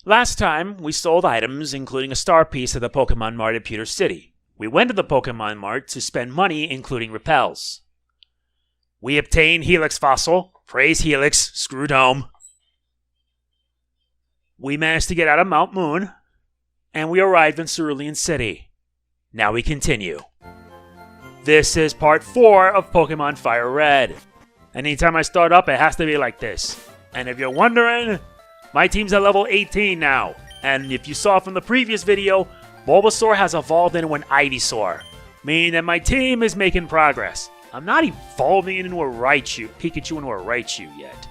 Last time, we sold items, including a star piece at the Pokemon Mart at Pewter City. We went to the Pokemon Mart to spend money, including repels. We obtained Helix Fossil. Praise Helix. Screw Dome. We managed to get out of Mount Moon. And we arrived in Cerulean City. Now we continue. This is part 4 of Pokemon Fire Red. Anytime I start up, it has to be like this. And if you're wondering, my team's at level 18 now. And if you saw from the previous video, Bulbasaur has evolved into an Ivysaur, meaning that my team is making progress. I'm not evolving into a Pikachu into a Raichu yet.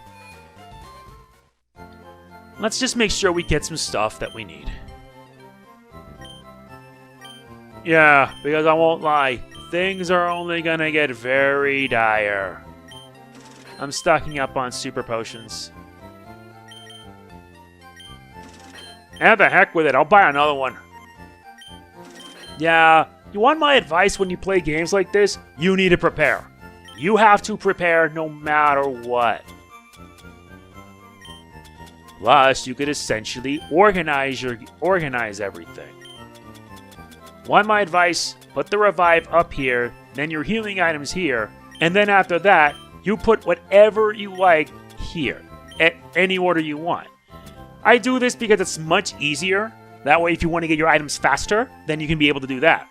Let's just make sure we get some stuff that we need. Yeah, because I won't lie, things are only gonna get very dire. I'm stocking up on super potions. And the heck with it, I'll buy another one. Yeah, you want my advice when you play games like this? You need to prepare. You have to prepare no matter what. Plus, you could essentially organize everything. Want my advice? Put the revive up here, then your healing items here, and then after that, you put whatever you like here, at any order you want. I do this because it's much easier. That way, if you want to get your items faster, then you can be able to do that.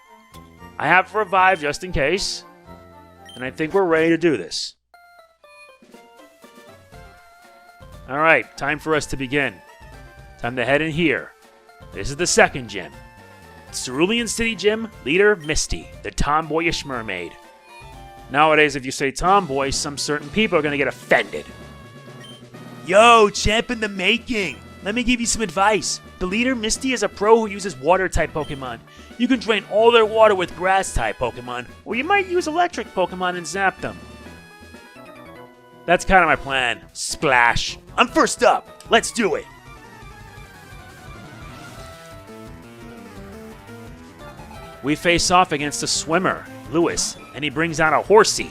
I have revive just in case, and I think we're ready to do this. Alright, time for us to begin. Time to head in here. This is the second gym. Cerulean City Gym, Leader Misty, the tomboyish mermaid. Nowadays, if you say tomboy, some certain people are going to get offended. Yo, champ in the making! Let me give you some advice. The Leader Misty is a pro who uses Water-type Pokémon. You can drain all their water with Grass-type Pokémon, or you might use Electric Pokémon and zap them. That's kind of my plan. Splash. I'm first up. Let's do it. We face off against a swimmer, Lewis, and he brings out a horsey.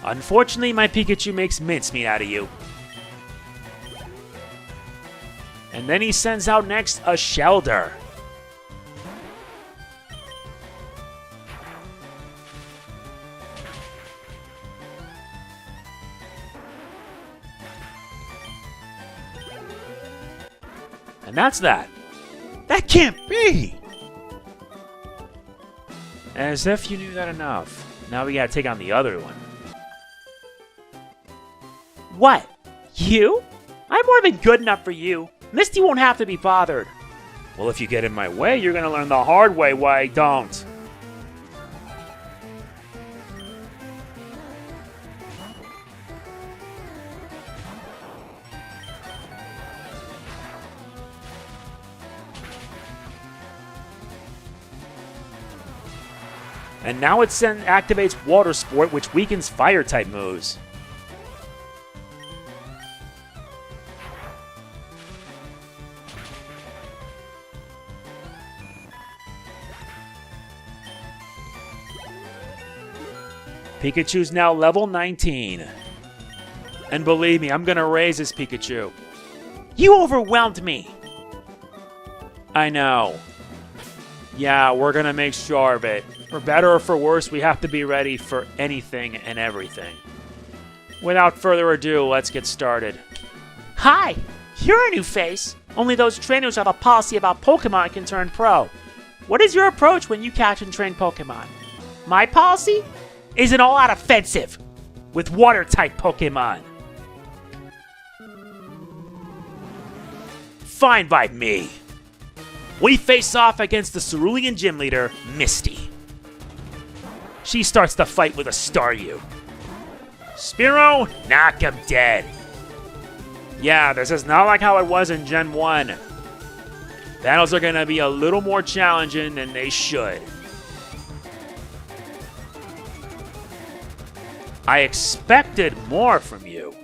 Unfortunately, my Pikachu makes mincemeat out of you. And then he sends out next a Shelder. And that's that. That can't be! As if you knew that enough. Now we gotta take on the other one. What? You? I'm more than good enough for you. Misty won't have to be bothered. Well, if you get in my way, you're gonna learn the hard way why I don't. And now it activates Water Sport, which weakens Fire-type moves. Pikachu's now level 19. And believe me, I'm gonna raise this Pikachu. You overwhelmed me! I know. Yeah, we're gonna make sure of it. For better or for worse, we have to be ready for anything and everything. Without further ado, let's get started. Hi! You're a new face! Only those trainers who have a policy about Pokemon can turn pro. What is your approach when you catch and train Pokemon? My policy? Is an all-out offensive with Water-type Pokemon. Fine by me. We face off against the Cerulean Gym Leader, Misty. She starts the fight with a Staryu. Spearow, knock him dead. Yeah, this is not like how it was in Gen 1. Battles are going to be a little more challenging than they should. I expected more from you.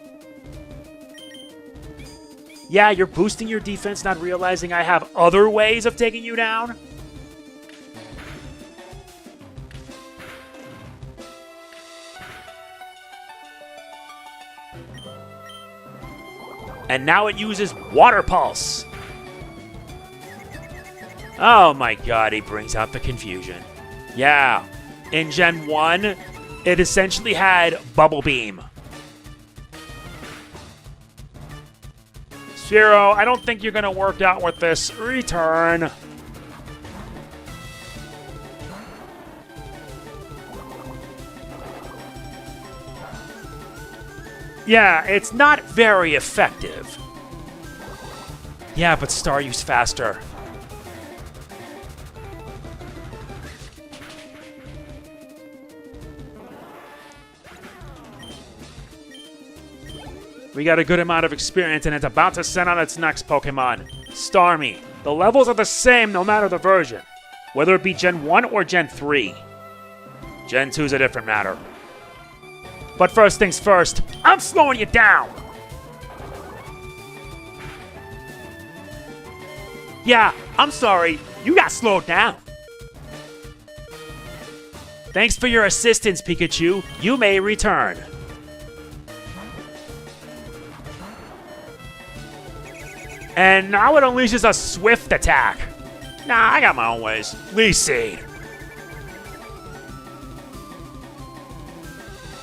Yeah, you're boosting your defense, not realizing I have other ways of taking you down? And now it uses Water Pulse. Oh my god, he brings out the confusion. Yeah, in Gen 1, it essentially had Bubble Beam. Zero, I don't think you're going to work out with this. Return. Yeah, it's not very effective. Yeah, but Staryu's faster. We got a good amount of experience, and it's about to send on its next Pokemon, Starmie. The levels are the same no matter the version, whether it be Gen 1 or Gen 3. Gen 2's a different matter. But first things first, I'm slowing you down! Yeah, I'm sorry, you got slowed down. Thanks for your assistance, Pikachu. You may return. And now it unleashes a swift attack. Nah, I got my own ways. Leaf Seed.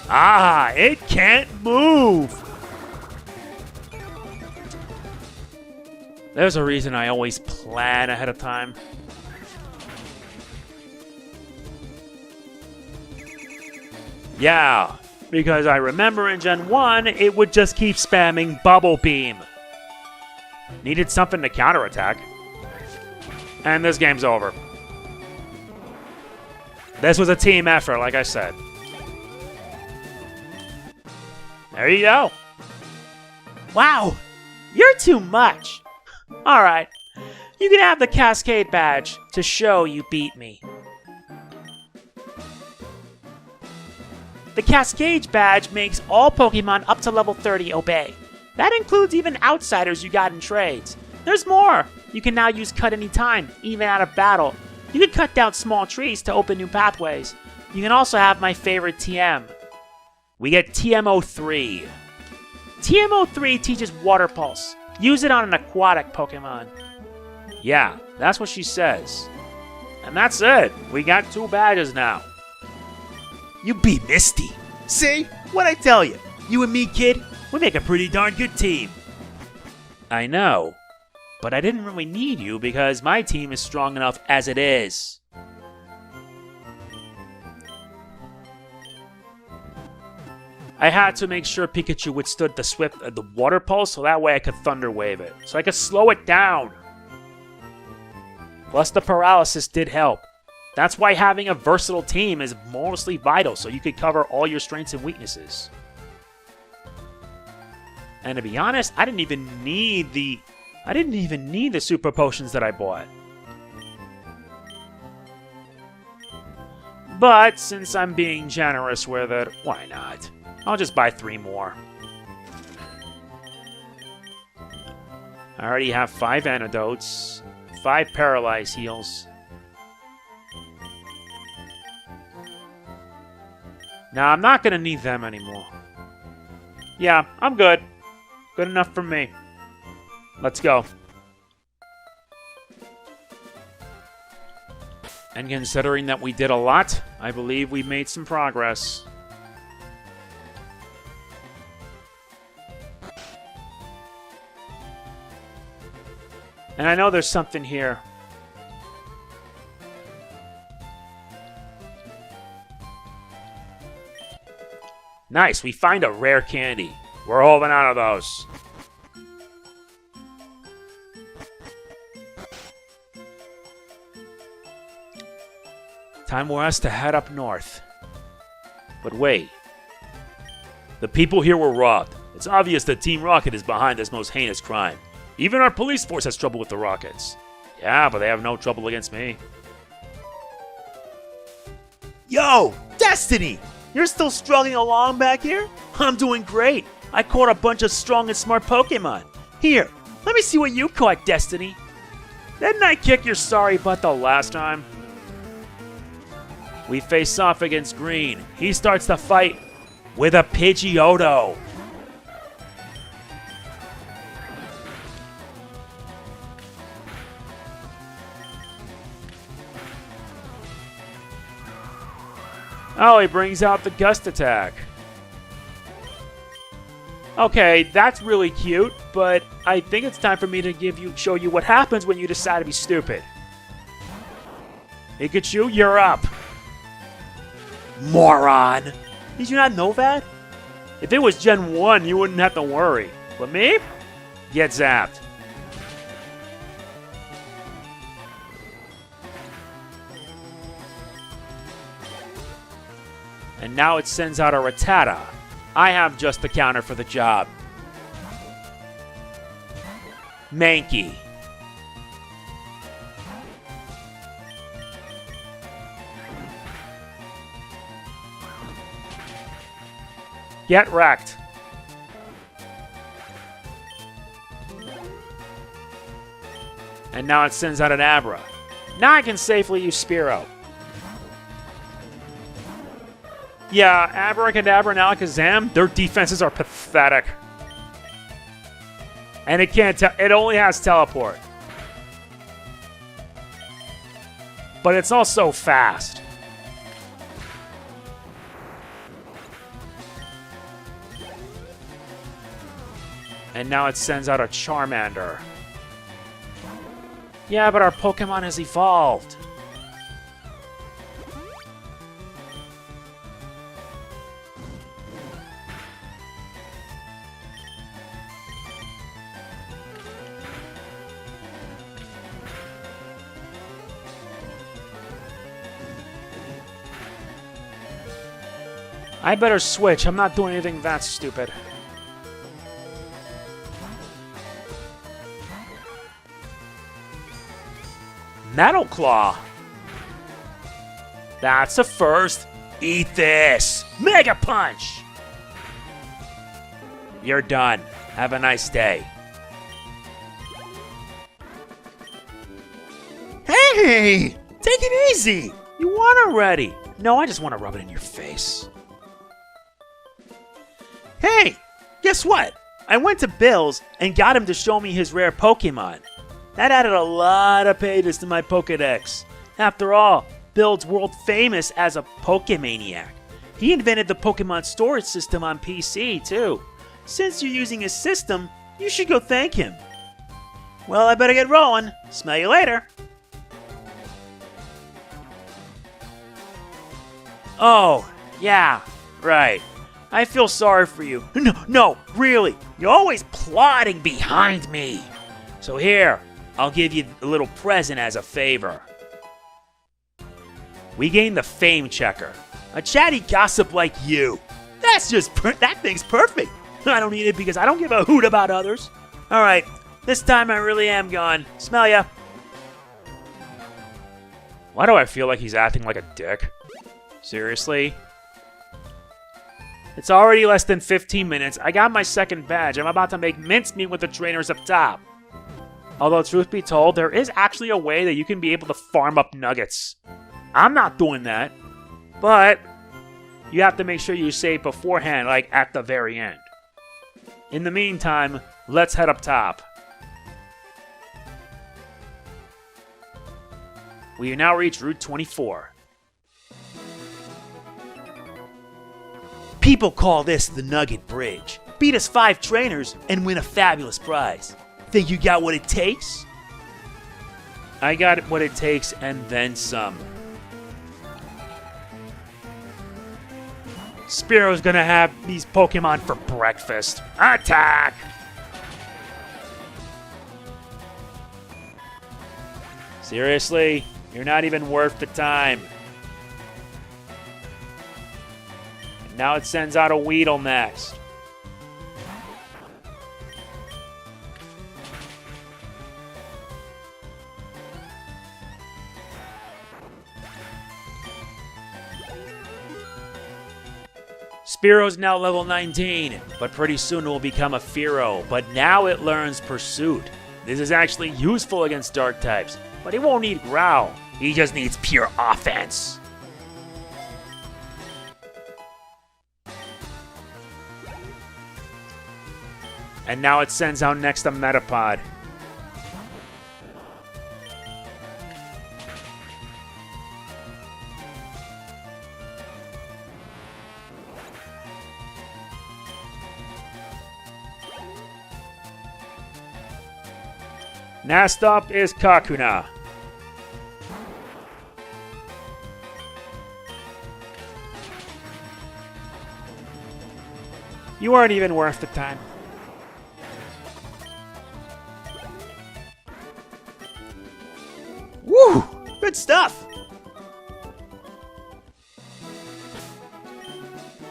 Ah, it can't move. There's a reason I always plan ahead of time. Yeah, because I remember in Gen 1, it would just keep spamming Bubble Beam. Needed something to counterattack. And this game's over. This was a team effort, like I said. There you go. Wow, you're too much. Alright, you can have the Cascade Badge to show you beat me. The Cascade Badge makes all Pokemon up to level 30 obey. That includes even outsiders you got in trades. There's more! You can now use Cut Anytime, even out of battle. You can cut down small trees to open new pathways. You can also have my favorite TM. We get TM03. TM03 teaches Water Pulse. Use it on an aquatic Pokemon. Yeah, that's what she says. And that's it. We got 2 badges now. You beat Misty. See? What'd I tell you? You and me, kid, we make a pretty darn good team. I know. But I didn't really need you because my team is strong enough as it is. I had to make sure Pikachu withstood the Water Pulse so that way I could Thunder Wave it. So I could slow it down. Plus the paralysis did help. That's why having a versatile team is mostly vital so you could cover all your strengths and weaknesses. And to be honest, I didn't even need the super potions that I bought. But since I'm being generous with it, why not? I'll just buy 3 more. I already have 5 antidotes, 5 paralyze heals. Now, I'm not going to need them anymore. Yeah, I'm good. Good enough for me. Let's go. And considering that we did a lot, I believe we made some progress. And I know there's something here. Nice, we find a rare candy. We're holding out of those. Time for us to head up north. But wait. The people here were robbed. It's obvious that Team Rocket is behind this most heinous crime. Even our police force has trouble with the Rockets. Yeah, but they have no trouble against me. Yo, Destiny! You're still struggling along back here? I'm doing great. I caught a bunch of strong and smart Pokemon. Here, let me see what you caught, Destiny. Didn't I kick your sorry butt the last time? We face off against Green. He starts the fight with a Pidgeotto. Oh, he brings out the gust attack. Okay, that's really cute, but I think it's time for me to show you what happens when you decide to be stupid. Pikachu, you're up. Moron! Did you not know that? If it was Gen 1, you wouldn't have to worry. But me? Get zapped. And now it sends out a Rattata. I have just the counter for the job. Mankey. Get wrecked. And now it sends out an Abra. Now I can safely use Spearow. Yeah, Abracadabra and Alakazam, their defenses are pathetic. And it only has Teleport. But it's also fast. And now it sends out a Charmander. Yeah, but our Pokemon has evolved. I better switch. I'm not doing anything that stupid. Metal Claw. That's a first. Eat this. Mega Punch. You're done. Have a nice day. Hey! Take it easy. You won already. No, I just want to rub it in your face. Hey, guess what? I went to Bill's and got him to show me his rare Pokemon. That added a lot of pages to my Pokedex. After all, Bill's world famous as a Pokemaniac. He invented the Pokemon storage system on PC, too. Since you're using his system, you should go thank him. Well, I better get rolling. Smell you later. Oh, yeah, right. I feel sorry for you. No, really. You're always plotting behind me. So here, I'll give you a little present as a favor. We gained the Fame Checker. A chatty gossip like you. That thing's perfect. I don't need it because I don't give a hoot about others. Alright, this time I really am gone. Smell ya. Why do I feel like he's acting like a dick? Seriously? It's already less than 15 minutes. I got my second badge. I'm about to make mincemeat with the trainers up top. Although, truth be told, there is actually a way that you can be able to farm up nuggets. I'm not doing that. But you have to make sure you save beforehand, like at the very end. In the meantime, let's head up top. We now reach Route 24. People call this the Nugget Bridge. Beat us 5 trainers and win a fabulous prize. Think you got what it takes? I got what it takes and then some. Spearow's gonna have these Pokemon for breakfast. Attack! Seriously? You're not even worth the time. Now it sends out a Weedle next. Spearow's now level 19, but pretty soon it will become a Fearow. But now it learns Pursuit. This is actually useful against Dark types, but he won't need Growl. He just needs pure offense. And now it sends out next a Metapod. Next up is Kakuna. You aren't even worth the time. Woo! Good stuff!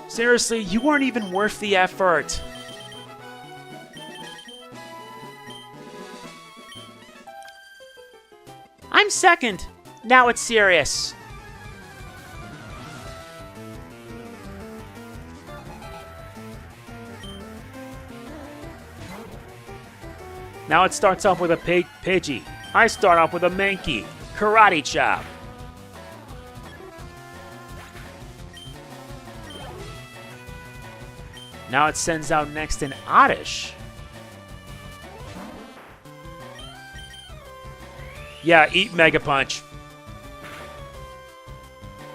Seriously, you weren't even worth the effort. I'm second. Now it's serious. Now it starts off with a Pidgey. I start off with a Mankey. Karate Chop. Now it sends out next an Oddish. Yeah, eat Mega Punch.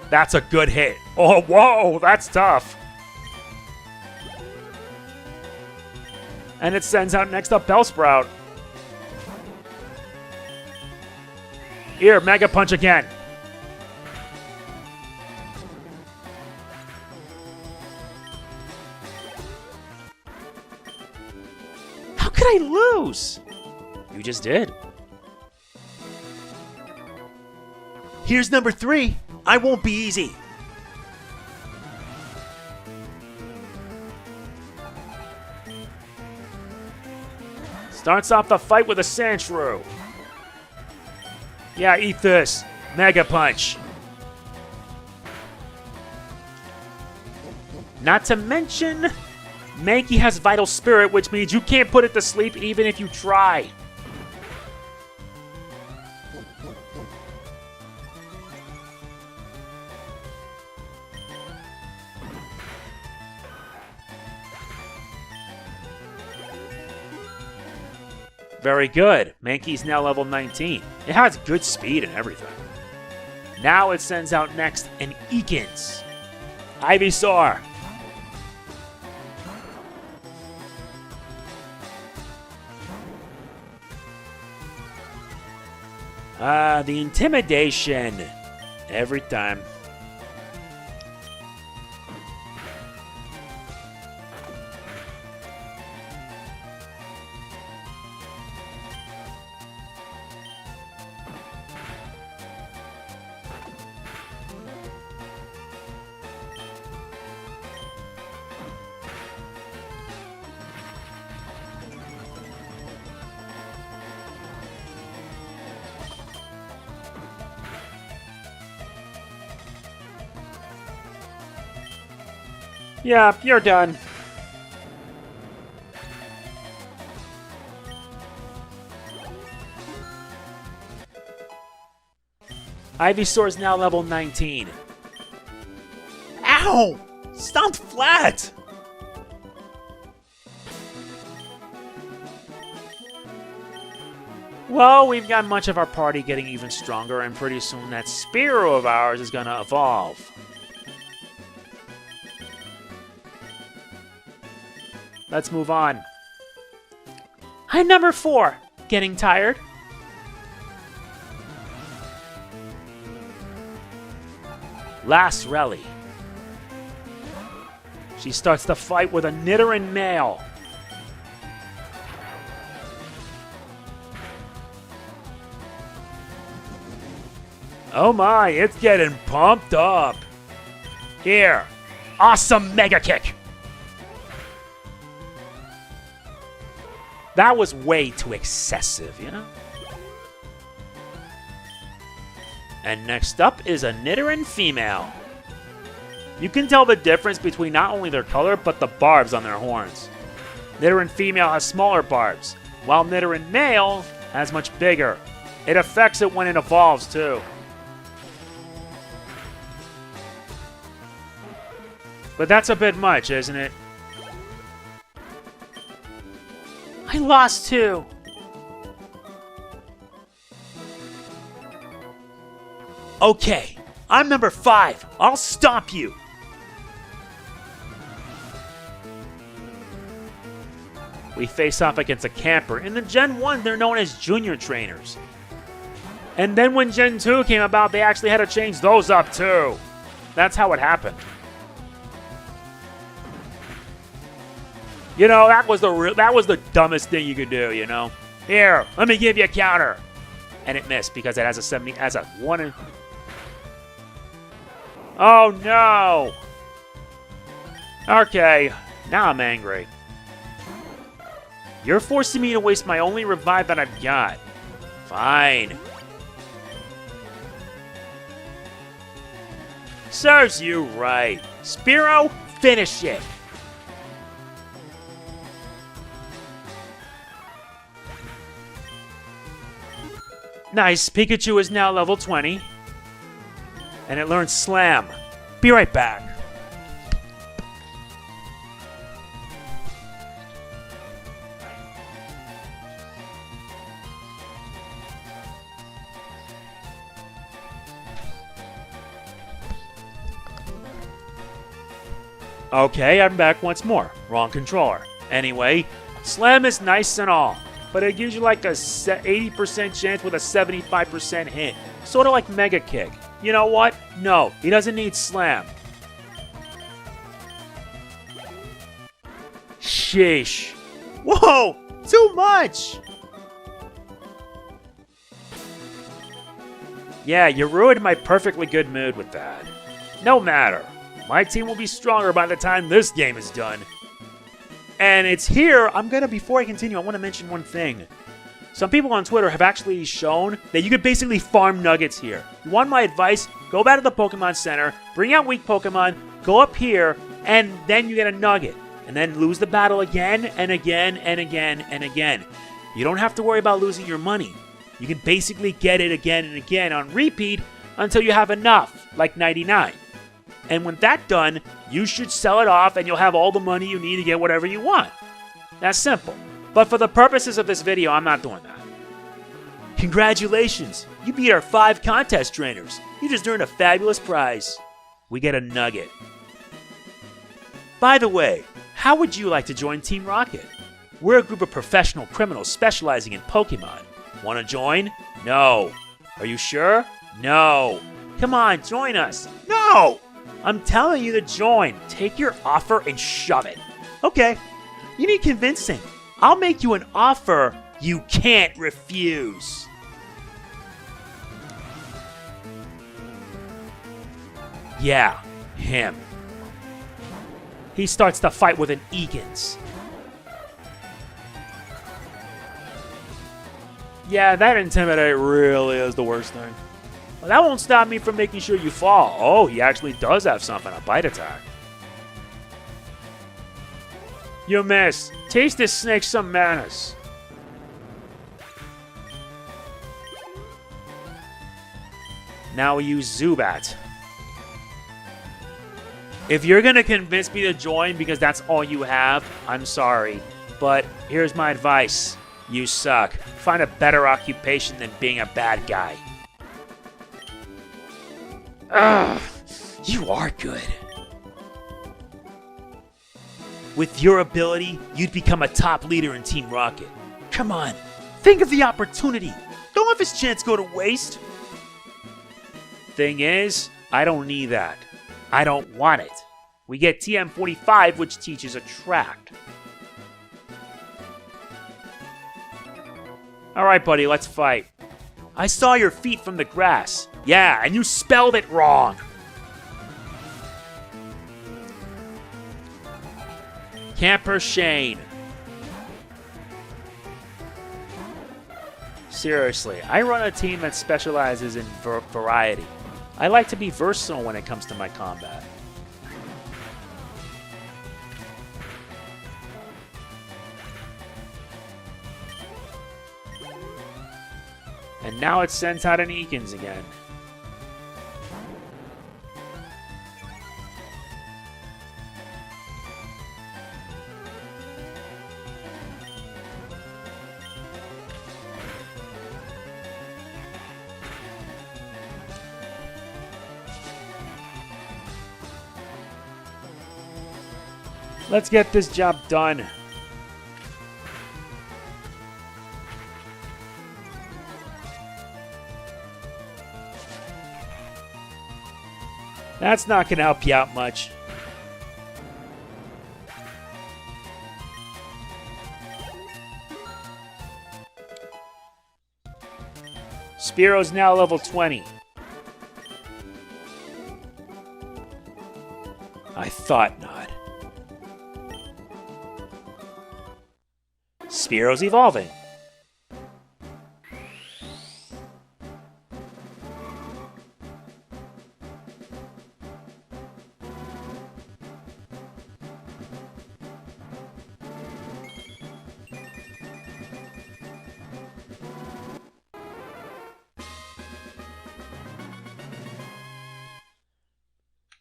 That's a good hit. Oh, whoa, that's tough. And it sends out next up Bellsprout. Here, Mega Punch again. How could I lose? You just did. Here's number 3. I won't be easy. Starts off the fight with a Sandshrew. Yeah, eat this. Mega Punch. Not to mention, Mankey has Vital Spirit, which means you can't put it to sleep even if you try. Very good. Mankey's now level 19. It has good speed and everything. Now it sends out next an Ekans. Ivysaur. The Intimidation. Every time. Yeah, you're done. Ivysaur's now level 19. Ow! Stomped flat! Well, we've got much of our party getting even stronger, and pretty soon that Spearow of ours is gonna evolve. Let's move on. I'm number 4. Getting tired? Last Rally. She starts the fight with a Nidoran male. Oh my, it's getting pumped up. Here, awesome Mega Kick. That was way too excessive, you know? And next up is a Nidoran female. You can tell the difference between not only their color, but the barbs on their horns. Nidoran female has smaller barbs, while Nidoran male has much bigger. It affects it when it evolves, too. But that's a bit much, isn't it? I lost too. Okay, I'm number 5. I'll stomp you. we face off against a camper. In the Gen 1, they're known as junior trainers. And then when Gen 2 came about, they actually had to change those up too. That's how it happened. You know, that was the dumbest thing you could do, you know? Here, let me give you a counter. And it missed because it has a 70, has a 1 in... Oh no! Okay, now I'm angry. You're forcing me to waste my only revive that I've got. Fine. Serves you right. Spearow, finish it. Nice, Pikachu is now level 20. And it learns Slam. Be right back. Okay, I'm back once more. Wrong controller. Anyway, Slam is nice and all, but it gives you like a 80% chance with a 75% hit. Sort of like Mega Kick. You know what? No, he doesn't need Slam. Sheesh. Whoa! Too much! Yeah, you ruined my perfectly good mood with that. No matter. My team will be stronger by the time this game is done. And it's here, before I continue, I want to mention one thing. Some people on Twitter have actually shown that you could basically farm nuggets here. You want my advice? Go back to the Pokemon Center, bring out weak Pokemon, go up here, and then you get a nugget. And then lose the battle again, and again, and again, and again. You don't have to worry about losing your money. You can basically get it again and again on repeat until you have enough, like 99. And when that's done, you should sell it off and you'll have all the money you need to get whatever you want. That's simple. But for the purposes of this video, I'm not doing that. Congratulations! You beat our 5 contest trainers. You just earned a fabulous prize. We get a nugget. By the way, how would you like to join Team Rocket? We're a group of professional criminals specializing in Pokemon. Want to join? No. Are you sure? No. Come on, join us. No! I'm telling you to join. Take your offer and shove it. Okay. You need convincing. I'll make you an offer you can't refuse. Yeah, him. He starts the fight with an Egan's. Yeah, that Intimidate really is the worst thing. Well, that won't stop me from making sure you fall. Oh, he actually does have something, a bite attack. You miss. Taste this snake some manners. Now we use Zubat. If you're going to convince me to join because that's all you have, I'm sorry. But here's my advice. You suck. Find a better occupation than being a bad guy. Ugh, you are good. With your ability, you'd become a top leader in Team Rocket. Come on, think of the opportunity. Don't let this chance go to waste. Thing is, I don't need that. I don't want it. We get TM45, which teaches Attract. Alright, buddy, let's fight. I saw your feet from the grass. Yeah, and you spelled it wrong. Camper Shane. Seriously, I run a team that specializes in variety. I like to be versatile when it comes to my combat. And now it sends out an Eakins again. Let's get this job done. That's not going to help you out much. Spearo's now level 20. I thought not. Spearo's evolving.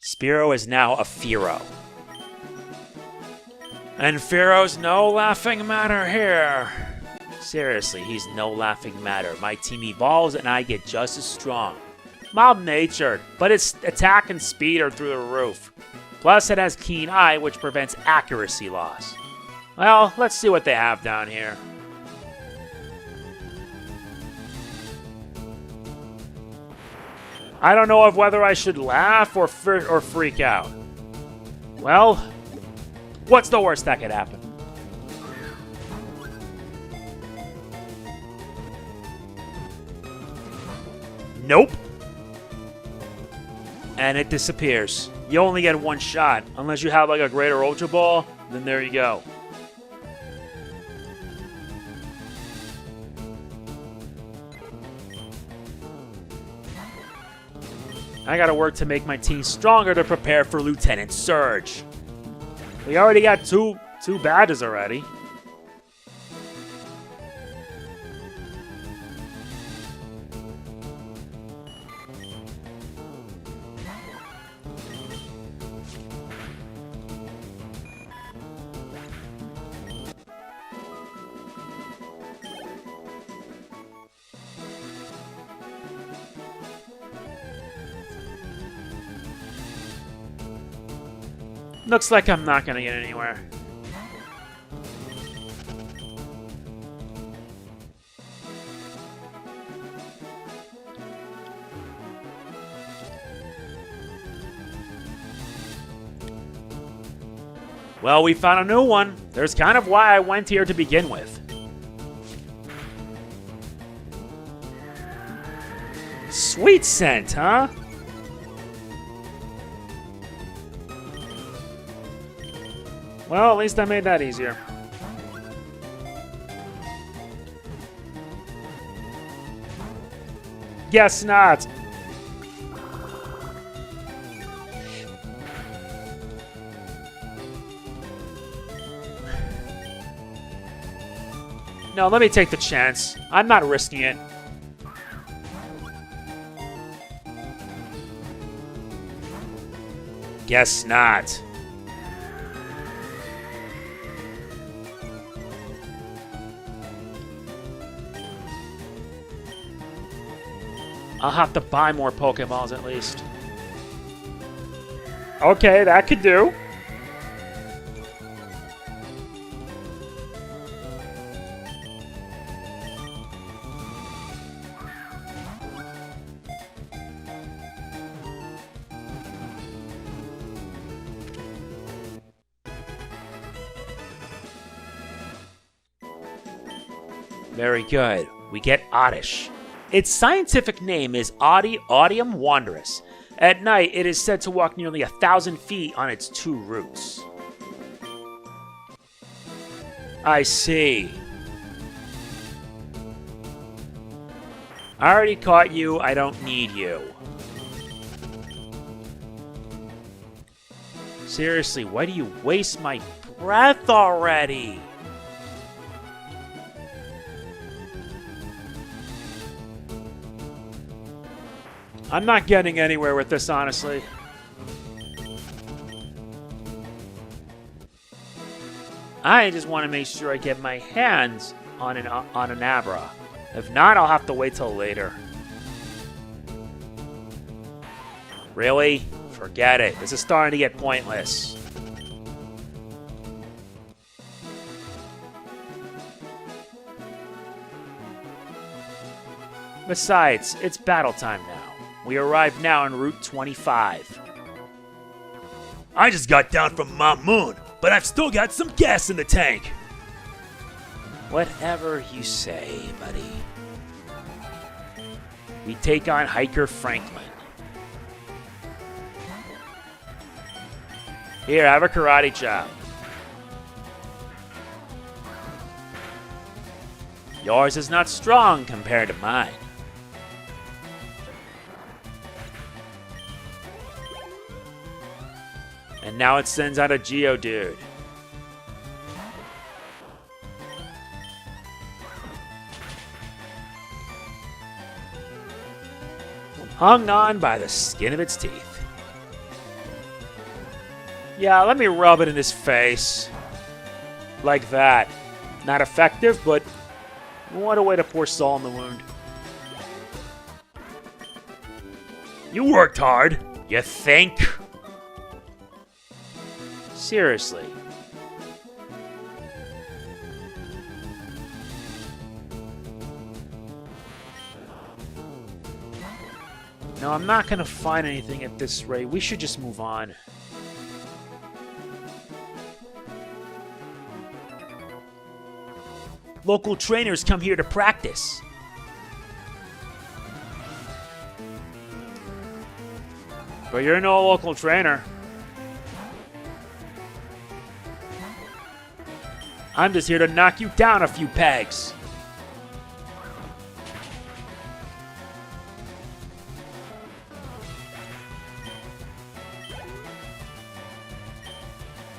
Spearow is now a Fearow. And Fearow's no laughing matter here. Seriously, he's no laughing matter. My team evolves and I get just as strong. Mild-natured, but its attack and speed are through the roof. Plus, it has Keen Eye, which prevents accuracy loss. Well, let's see what they have down here. I don't know of whether I should laugh or freak out. Well, what's the worst that could happen? Nope. And it disappears. You only get one shot. Unless you have like a Greater Ultra Ball, then there you go. I gotta work to make my team stronger to prepare for Lieutenant Surge. We already got two badges already. Looks like I'm not gonna get anywhere. Well, we found a new one. There's kind of why I went here to begin with. Sweet scent, huh? Well, at least I made that easier. Guess not. No, let me take the chance. I'm not risking it. Guess not. I'll have to buy more Pokeballs at least. Okay, that could do. Very good. We get Oddish. Its scientific name is Odium Wondrous. At night, it is said to walk nearly 1,000 feet on its two roots. I see. I already caught you. I don't need you. Seriously, why do you waste my breath already? I'm not getting anywhere with this, honestly. I just want to make sure I get my hands on an Abra. If not, I'll have to wait till later. Really? Forget it. This is starting to get pointless. Besides, it's battle time now. We arrive now en route 25. I just got down from Mount Moon, but I've still got some gas in the tank. Whatever you say, buddy. We take on Hiker Franklin. Here, have a karate chop. Yours is not strong compared to mine. And now it sends out a Geodude. Hung on by the skin of its teeth. Yeah, let me rub it in his face. Like that. Not effective, but what a way to pour salt in the wound. You worked hard. You think? Seriously. No, I'm not gonna find anything at this rate. We should just move on. Local trainers come here to practice. But you're no local trainer. I'm just here to knock you down a few pegs.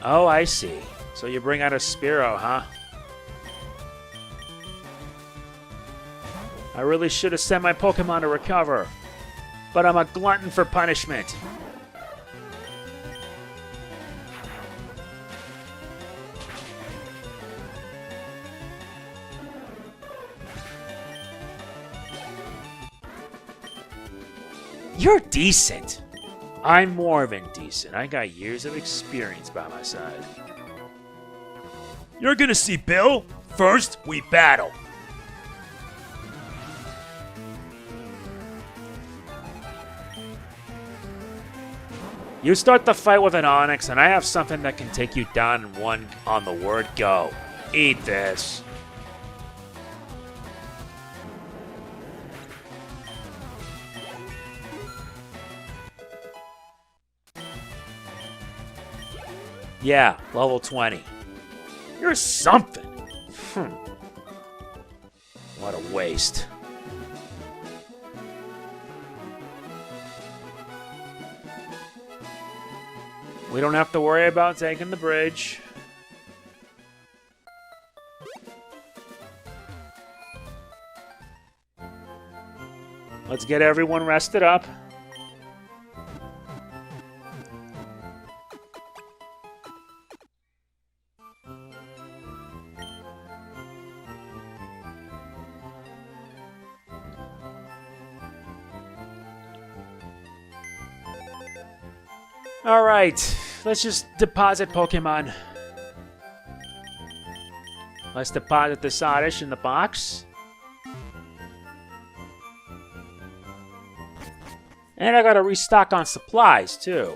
Oh, I see. So you bring out a Spearow, huh? I really should have sent my Pokemon to recover. But I'm a glutton for punishment. You're decent. I'm more than decent. I got years of experience by my side. You're gonna see Bill. First, we battle. You start the fight with an Onix, and I have something that can take you down in one on the word go. Eat this. Yeah, level 20. You're something. What a waste. We don't have to worry about taking the bridge. Let's get everyone rested up. Alright, let's just deposit Pokemon. Let's deposit this Oddish in the box. And I gotta restock on supplies, too.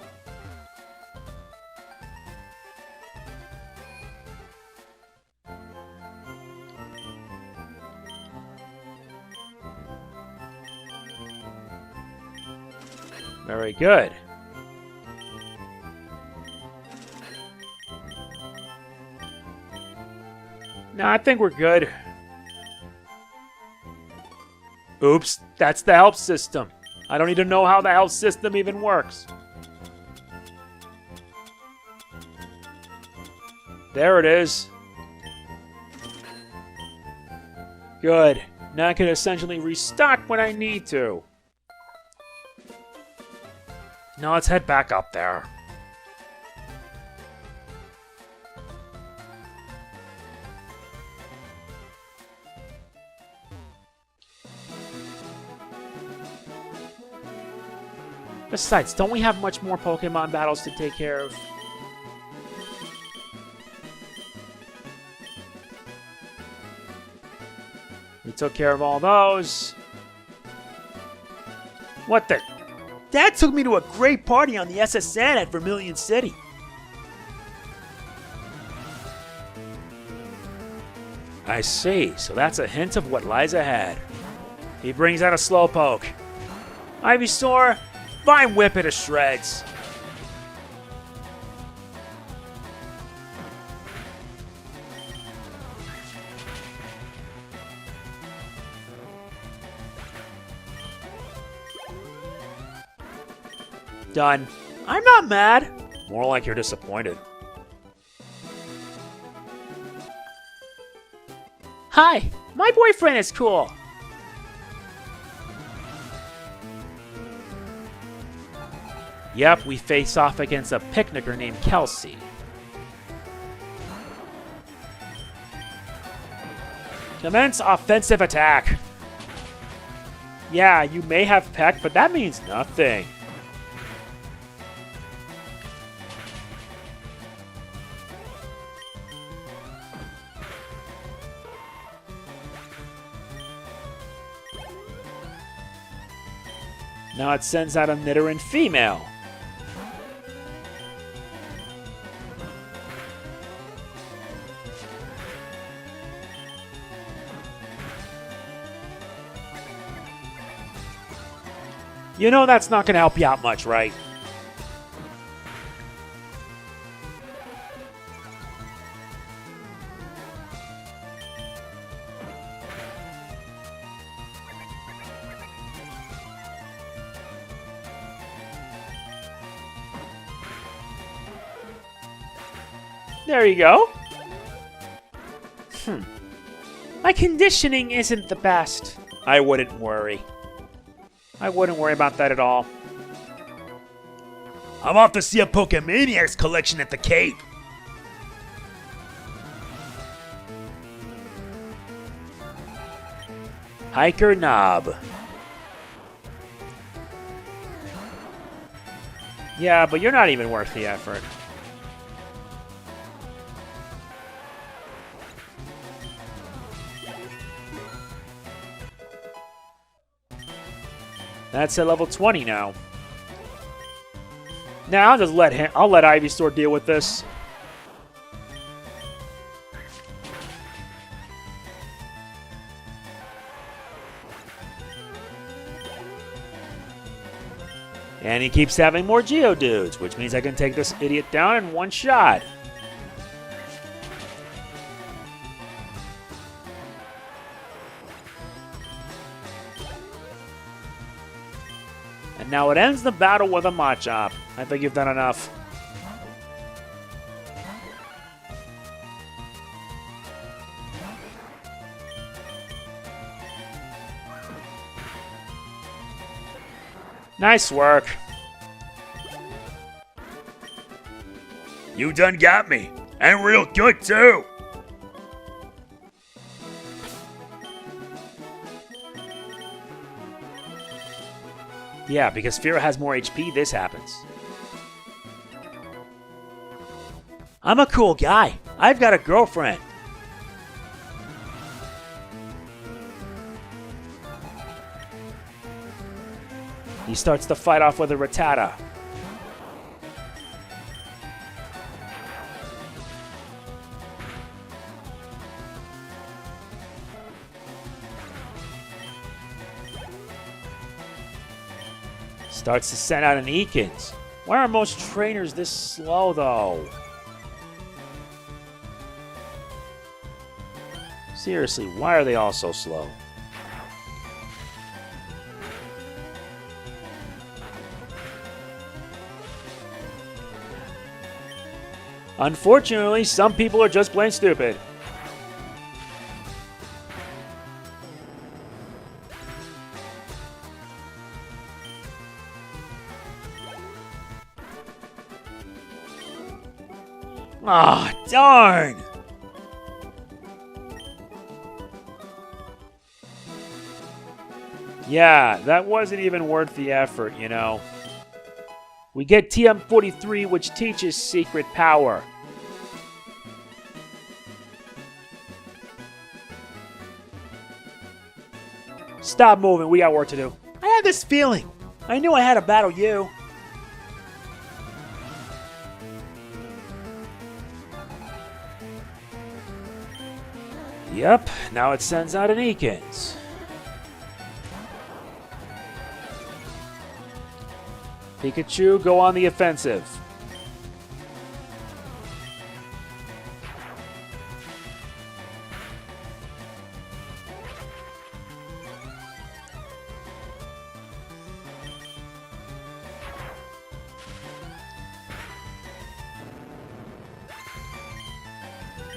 Very good. No, I think we're good. Oops, that's the help system. I don't even know how the health system even works. There it is. Good. Now I can essentially restock when I need to. Now let's head back up there. Besides, don't we have much more Pokemon battles to take care of? We took care of all those. What the? Dad took me to a great party on the S.S Anne at Vermillion City. I see, so that's a hint of what lies ahead. He brings out a Slowpoke. Ivysaur, Vine Whip it to shreds. Done. I'm not mad. More like you're disappointed. Hi, my boyfriend is cool. Yep, we face off against a picnicker named Kelsey. Commence offensive attack. Yeah, you may have Peck, but that means nothing. Now it sends out a Nidoran female. You know that's not going to help you out much, right? There you go. My conditioning isn't the best. I wouldn't worry. I wouldn't worry about that at all. I'm off to see a Pokemaniacs collection at the Cape. Hiker Knob. Yeah, but you're not even worth the effort. That's at level 20 now. Now I'll just let Ivysaur deal with this. And he keeps having more Geodudes, which means I can take this idiot down in one shot. And now it ends the battle with a Machop. I think you've done enough. Nice work. You done got me. And real good, too. Yeah, because Fira has more HP, this happens. I'm a cool guy. I've got a girlfriend. He starts the fight off with a Rattata. Starts to send out an Ekans. Why are most trainers this slow, though? Seriously, why are they all so slow? Unfortunately, some people are just plain stupid. Ah, darn! Yeah, that wasn't even worth the effort, you know. We get TM43, which teaches secret power. Stop moving, we got work to do. I had this feeling. I knew I had to battle you. Yep, now it sends out an Ekans. Pikachu, go on the offensive.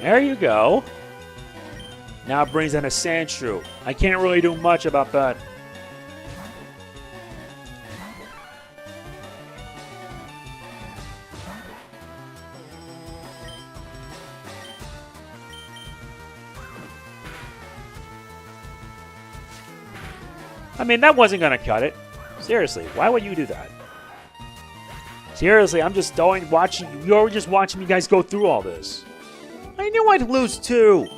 There you go. Now it brings in a Sandshrew. I can't really do much about that. I mean, that wasn't going to cut it. Seriously, why would you do that? Seriously, I'm just watching. You're just watching me guys go through all this. I knew I'd lose too.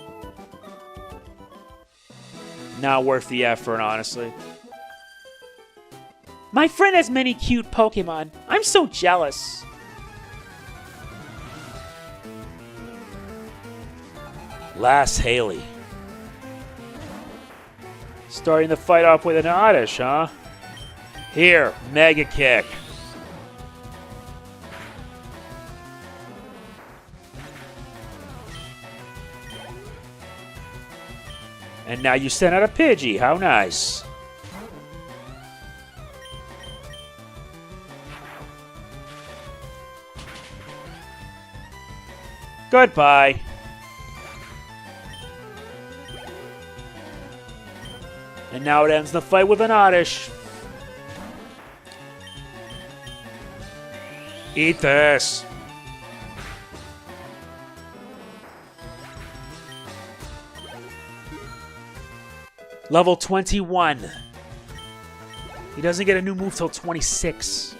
Not worth the effort, honestly. My friend has many cute Pokemon. I'm so jealous. Last Haley. Starting the fight off with an Oddish, huh? Here, Mega Kick. And now you sent out a Pidgey. How nice. Goodbye. And now it ends the fight with an Oddish. Eat this. Level 21. He doesn't get a new move till 26.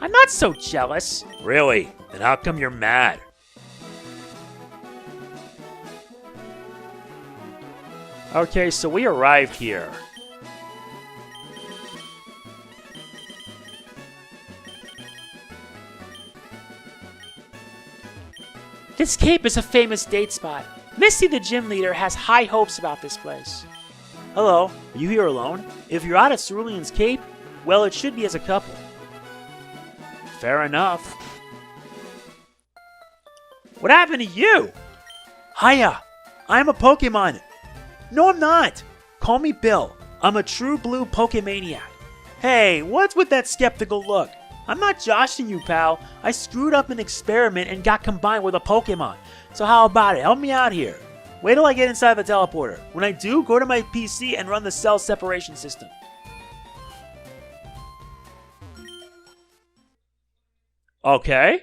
I'm not so jealous. Really? Then how come you're mad? Okay, so we arrived here. This cape is a famous date spot. Misty, the gym leader, has high hopes about this place. Hello, are you here alone? If you're out at Cerulean's Cape, well, it should be as a couple. Fair enough. What happened to you? Hiya, I'm a Pokemon. No, I'm not. Call me Bill. I'm a true blue Pokemaniac. Hey, what's with that skeptical look? I'm not joshing you, pal. I screwed up an experiment and got combined with a Pokemon. So how about it? Help me out here. Wait till I get inside the teleporter. When I do, go to my PC and run the cell separation system. Okay.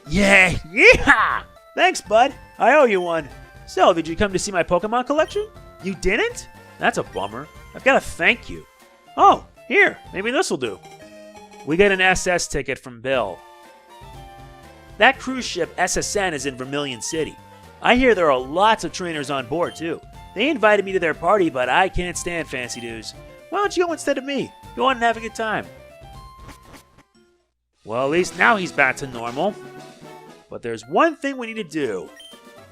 Yeah! Yeah! Thanks, bud. I owe you one. So, did you come to see my Pokemon collection? You didn't? That's a bummer. I've got to thank you. Oh, here. Maybe this'll do. We get an SS ticket from Bill. That cruise ship S.S Anne is in Vermillion City. I hear there are lots of trainers on board, too. They invited me to their party, but I can't stand fancy dudes. Why don't you go instead of me? Go on and have a good time. Well, at least now he's back to normal. But there's one thing we need to do.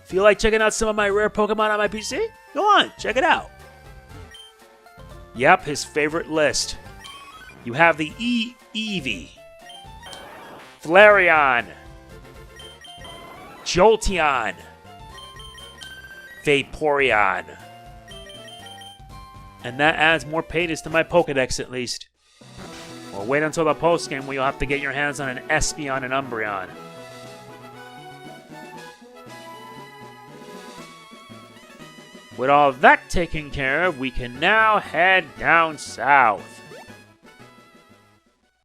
Feel like checking out some of my rare Pokemon on my PC? Go on, check it out. Yep, his favorite list. You have the Eevee, Flareon, Jolteon, Vaporeon. And that adds more pages to my Pokedex at least. Or wait until the postgame where you'll have to get your hands on an Espeon and Umbreon. With all that taken care of, we can now head down south.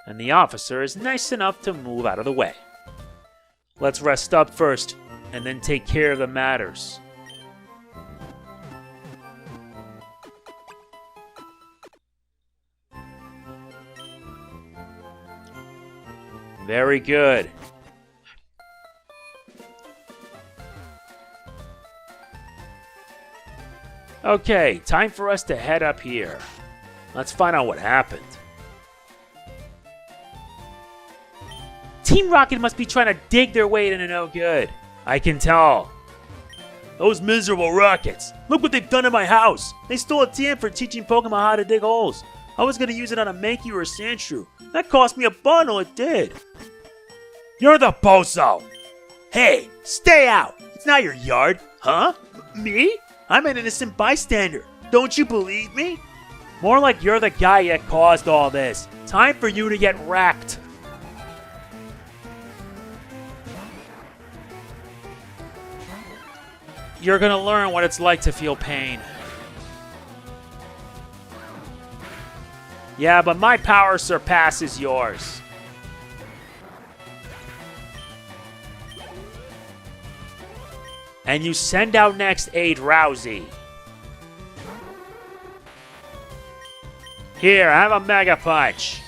And the officer is nice enough to move out of the way. Let's rest up first, and then take care of the matters. Very good. Okay, time for us to head up here. Let's find out what happened. Team Rocket must be trying to dig their way into no good. I can tell. Those miserable Rockets. Look what they've done to my house. They stole a TM for teaching Pokemon how to dig holes. I was going to use it on a Mankey or a Sandshrew. That cost me a bundle, it did. You're the bozo. Hey, stay out. It's not your yard. Huh? Me? I'm an innocent bystander. Don't you believe me? More like you're the guy that caused all this. Time for you to get wrecked. You're gonna learn what it's like to feel pain. Yeah, but my power surpasses yours. And you send out next Aid Rousey. Here, have a Mega Punch.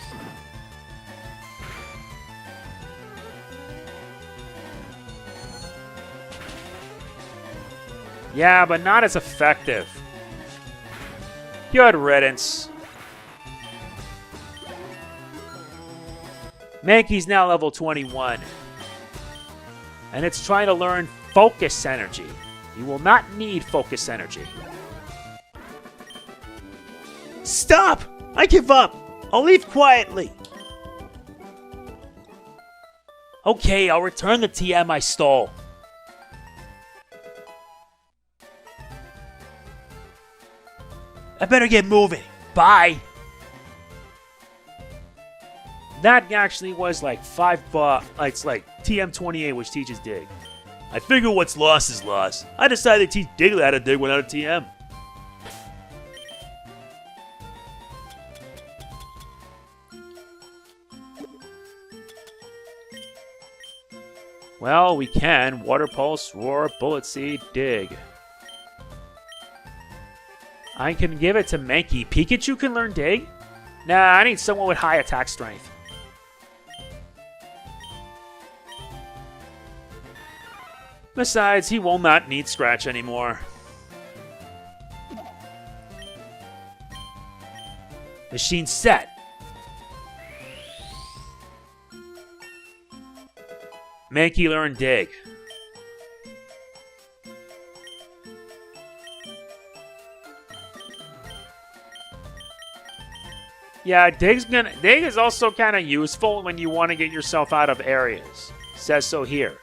Yeah, but not as effective. Good riddance. Mankey's now level 21. And it's trying to learn Focus Energy. You will not need Focus Energy. Stop! I give up! I'll leave quietly. Okay, I'll return the TM I stole. I better get moving. Bye. That actually was like $5. It's like TM28, which teaches dig. I figure what's lost is lost. I decided to teach Diglett how to dig without a TM. Well, we can. Water Pulse, Roar, Bullet Seed, Dig. I can give it to Mankey. Pikachu can learn Dig? Nah, I need someone with high attack strength. Besides, he will not need Scratch anymore. Machine set. Mankey learn Dig. Yeah, Dig is also kind of useful when you want to get yourself out of areas. Says so here.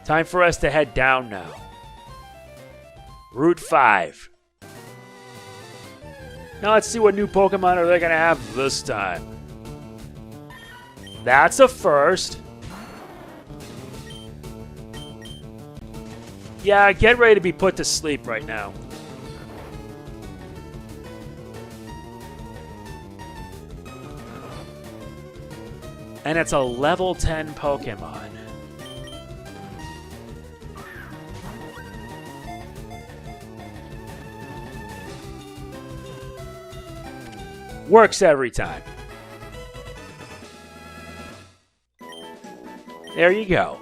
Time for us to head down now. Route 5. Now let's see what new Pokemon are they going to have this time. That's a first. Yeah, get ready to be put to sleep right now. And it's a level 10 Pokemon. Works every time. There you go.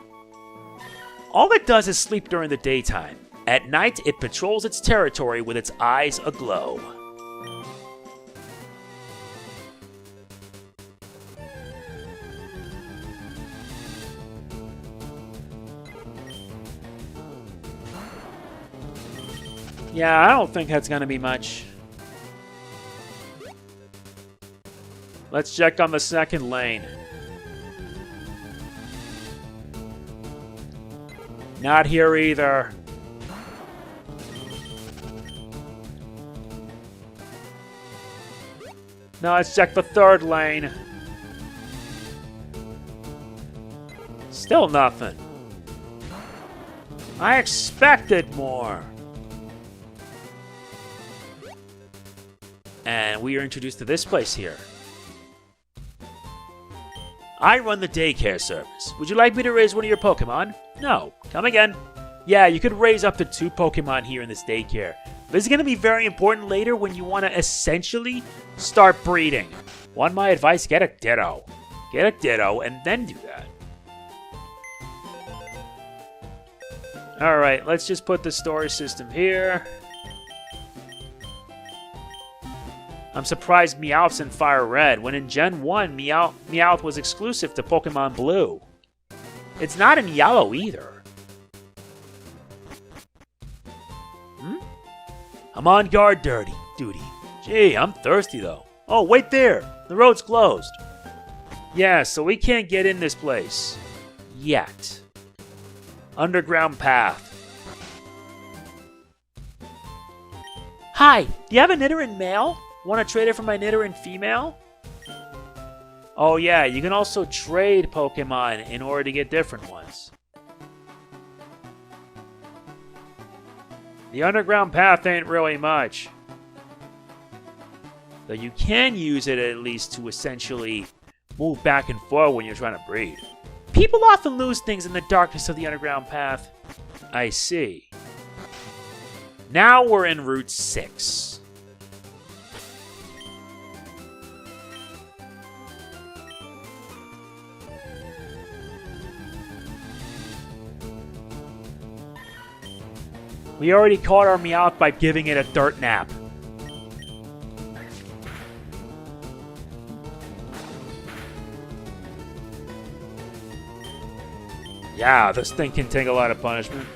All it does is sleep during the daytime. At night, it patrols its territory with its eyes aglow. Yeah, I don't think that's going to be much. Let's check on the second lane. Not here either. Now let's check the third lane. Still nothing. I expected more. And we are introduced to this place here. I run the daycare service. Would you like me to raise one of your Pokemon? No. Come again. Yeah, you could raise up to 2 Pokemon here in this daycare. This is going to be very important later when you want to essentially start breeding. Want my advice? Get a Ditto. Get a Ditto and then do that. Alright, let's just put the storage system here. I'm surprised Meowth's in Fire Red, when in Gen 1, Meowth was exclusive to Pokemon Blue. It's not in Yellow either. I'm on guard duty. Gee, I'm thirsty though. Oh, wait there! The road's closed. Yeah, so we can't get in this place. Yet. Underground path. Hi, do you have a Nidoran male? Want to trade it for my Nidoran female? Oh yeah, you can also trade Pokemon in order to get different ones. The underground path ain't really much. Though you can use it at least to essentially move back and forth when you're trying to breed. People often lose things in the darkness of the underground path. I see. Now we're in Route 6. We already caught our Meowth by giving it a dirt nap. Yeah, this thing can take a lot of punishment.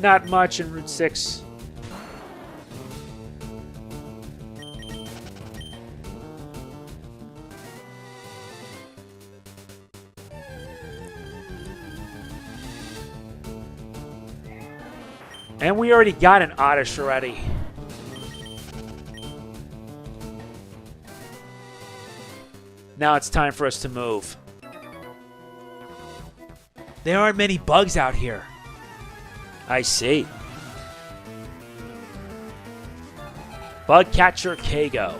Not much in Route 6. And we already got an Oddish already. Now it's time for us to move. There aren't many bugs out here. I see. Bug Catcher Kago.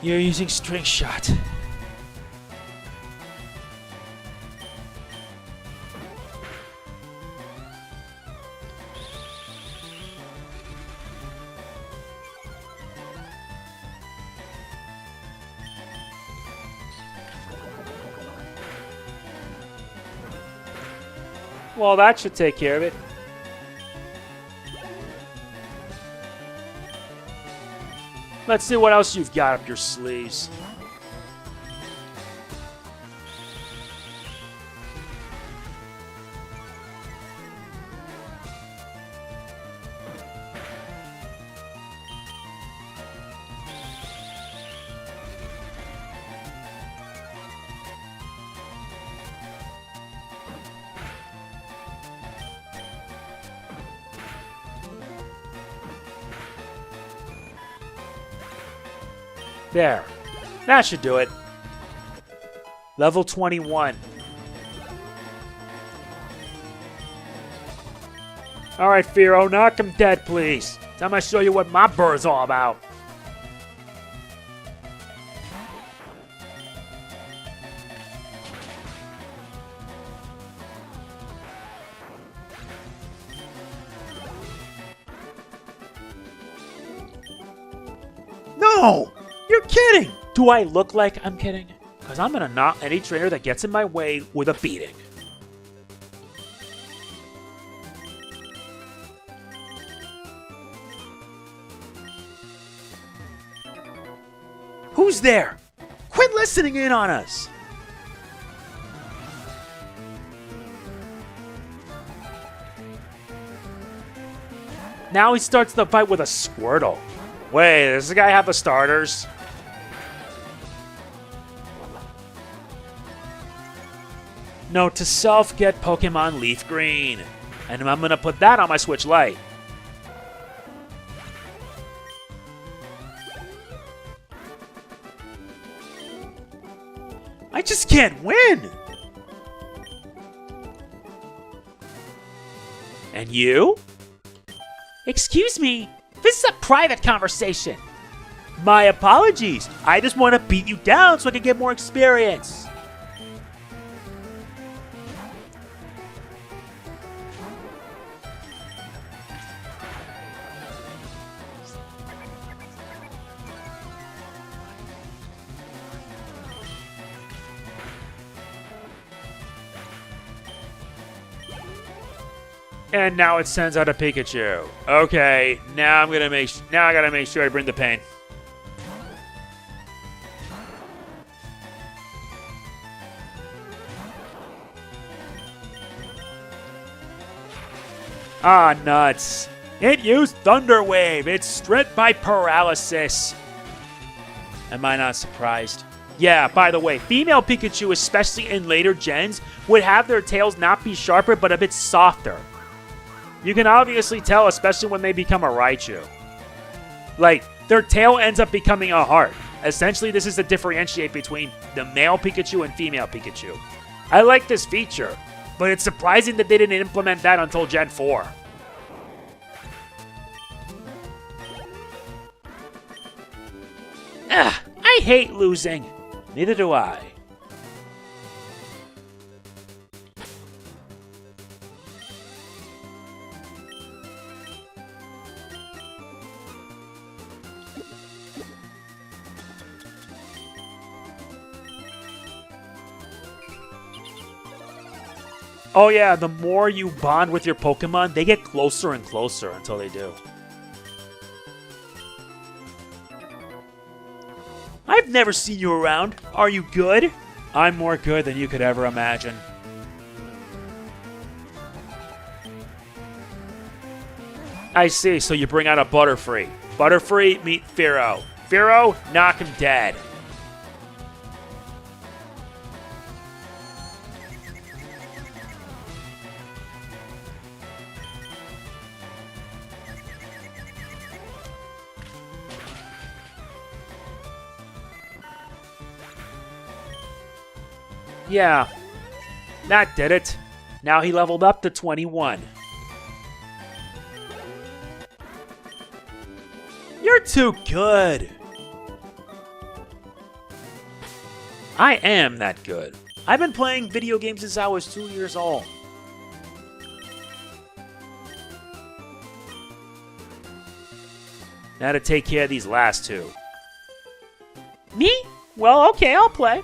You're using String Shot. Well, that should take care of it. Let's see what else you've got up your sleeves. There. That should do it. Level 21. Alright, Firo, knock him dead, please. Time I show you what my bird's all about. No! You're kidding! Do I look like I'm kidding? Because I'm gonna knock any trainer that gets in my way with a beating. Who's there? Quit listening in on us! Now he starts the fight with a Squirtle. Wait, does this guy have the starters? Note to self, get Pokemon Leaf Green. And I'm gonna put that on my Switch Lite. I just can't win! And you? Excuse me, this is a private conversation. My apologies. I just want to beat you down so I can get more experience. And now it sends out a Pikachu. Okay, now I gotta make sure I bring the pain. Ah, nuts. It used Thunder Wave. It's stripped by paralysis. Am I not surprised? Yeah, by the way, female Pikachu, especially in later gens, would have their tails not be sharper but a bit softer. You can obviously tell, especially when they become a Raichu. Like, their tail ends up becoming a heart. Essentially, this is to differentiate between the male Pikachu and female Pikachu. I like this feature, but it's surprising that they didn't implement that until Gen 4. Ugh, I hate losing. Neither do I. Oh yeah, the more you bond with your Pokemon, they get closer and closer until they do. I've never seen you around. Are you good? I'm more good than you could ever imagine. I see, so you bring out a Butterfree. Butterfree, meet Fearow. Fearow, knock him dead. Yeah, that did it. Now he leveled up to 21. You're too good. I am that good. I've been playing video games since I was 2 years old. Now to take care of these last two. Me? Well, okay, I'll play.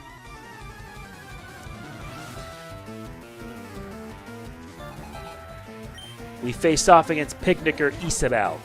We face off against Picnicker Isabel.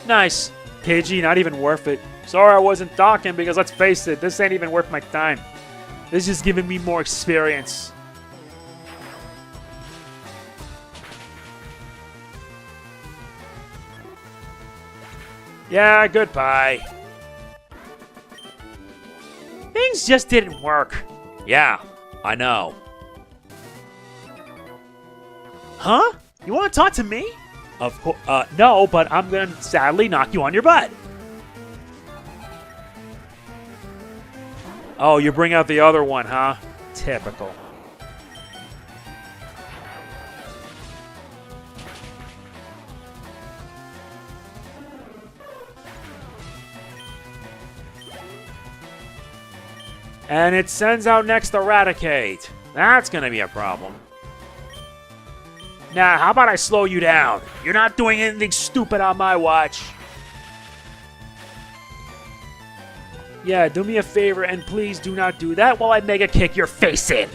Nice. Pidgey, not even worth it. Sorry I wasn't talking because let's face it, this ain't even worth my time. This is just giving me more experience. Yeah, goodbye. Things just didn't work. Yeah, I know. Huh? You want to talk to me? Of course, no, but I'm gonna sadly knock you on your butt. Oh, you bring out the other one, huh? Typical. And it sends out next Eradicate. That's gonna be a problem. Nah, how about I slow you down? You're not doing anything stupid on my watch. Yeah, do me a favor and please do not do that while I mega kick your face in.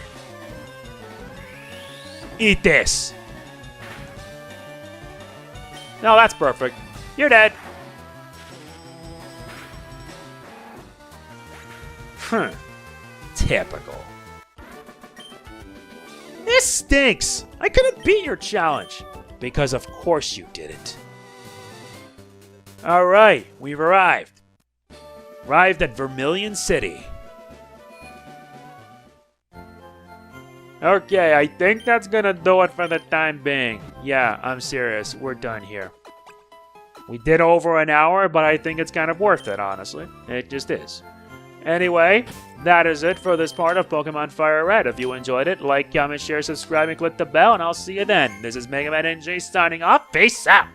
Eat this. No, that's perfect. You're dead. Typical. This stinks! I couldn't beat your challenge. Because of course you didn't. Alright, we've arrived. Arrived at Vermilion City. Okay, I think that's gonna do it for the time being. Yeah, I'm serious. We're done here. We did over an hour, but I think it's kind of worth it, honestly. It just is. Anyway, that is it for this part of Pokemon Fire Red. If you enjoyed it, like, comment, share, subscribe, and click the bell, and I'll see you then. This is MegamanNG signing off. Peace out!